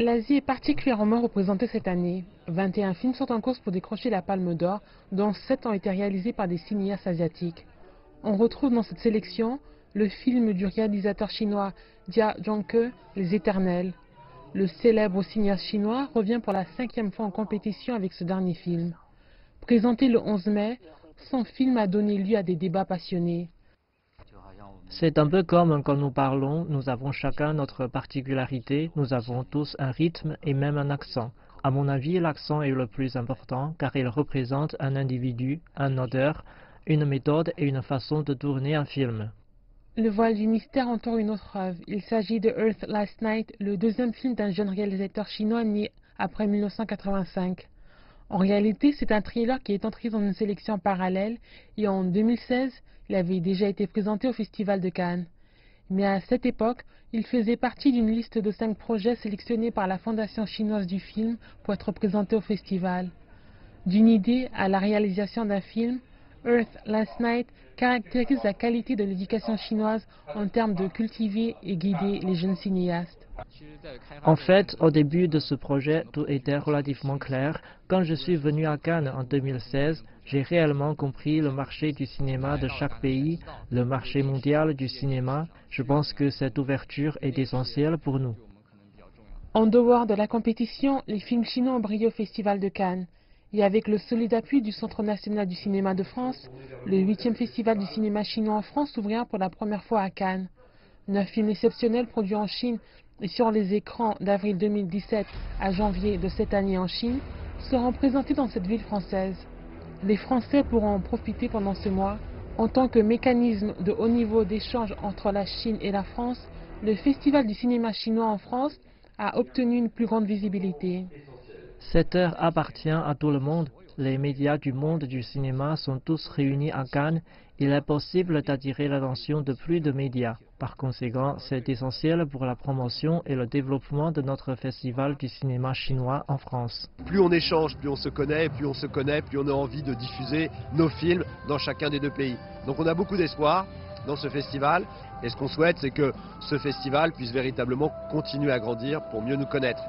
L'Asie est particulièrement représentée cette année. 21 films sont en course pour décrocher la Palme d'Or, dont 7 ont été réalisés par des cinéastes asiatiques. On retrouve dans cette sélection le film du réalisateur chinois Dia Zhongke, Les Éternels. Le célèbre cinéaste chinois revient pour la 5e fois en compétition avec ce dernier film. Présenté le 11 mai, son film a donné lieu à des débats passionnés. C'est un peu comme quand nous parlons, nous avons chacun notre particularité, nous avons tous un rythme et même un accent. À mon avis, l'accent est le plus important car il représente un individu, une odeur, une méthode et une façon de tourner un film. Le voile du mystère entoure une autre œuvre. Il s'agit de Earth Last Night, le deuxième film d'un jeune réalisateur chinois né après 1985. En réalité, c'est un thriller qui est entré dans une sélection parallèle et en 2016, il avait déjà été présenté au Festival de Cannes. Mais à cette époque, il faisait partie d'une liste de 5 projets sélectionnés par la Fondation chinoise du film pour être présentés au festival. D'une idée à la réalisation d'un film, Earth Last Night caractérise la qualité de l'éducation chinoise en termes de cultiver et guider les jeunes cinéastes. En fait, au début de ce projet, tout était relativement clair. Quand je suis venu à Cannes en 2016, j'ai réellement compris le marché du cinéma de chaque pays, le marché mondial du cinéma. Je pense que cette ouverture est essentielle pour nous. En dehors de la compétition, les films chinois ont brillé au Festival de Cannes. Et avec le solide appui du Centre national du cinéma de France, le 8e Festival du cinéma chinois en France s'ouvrira pour la première fois à Cannes. 9 films exceptionnels produits en Chine et sur les écrans d'avril 2017 à janvier de cette année en Chine seront présentés dans cette ville française. Les Français pourront en profiter pendant ce mois. En tant que mécanisme de haut niveau d'échange entre la Chine et la France, le Festival du cinéma chinois en France a obtenu une plus grande visibilité. Cette heure appartient à tout le monde. Les médias du monde du cinéma sont tous réunis à Cannes. Il est possible d'attirer l'attention de plus de médias. Par conséquent, c'est essentiel pour la promotion et le développement de notre festival du cinéma chinois en France. Plus on échange, plus on se connaît, plus on se connaît, plus on a envie de diffuser nos films dans chacun des 2 pays. Donc on a beaucoup d'espoir dans ce festival et ce qu'on souhaite, c'est que ce festival puisse véritablement continuer à grandir pour mieux nous connaître.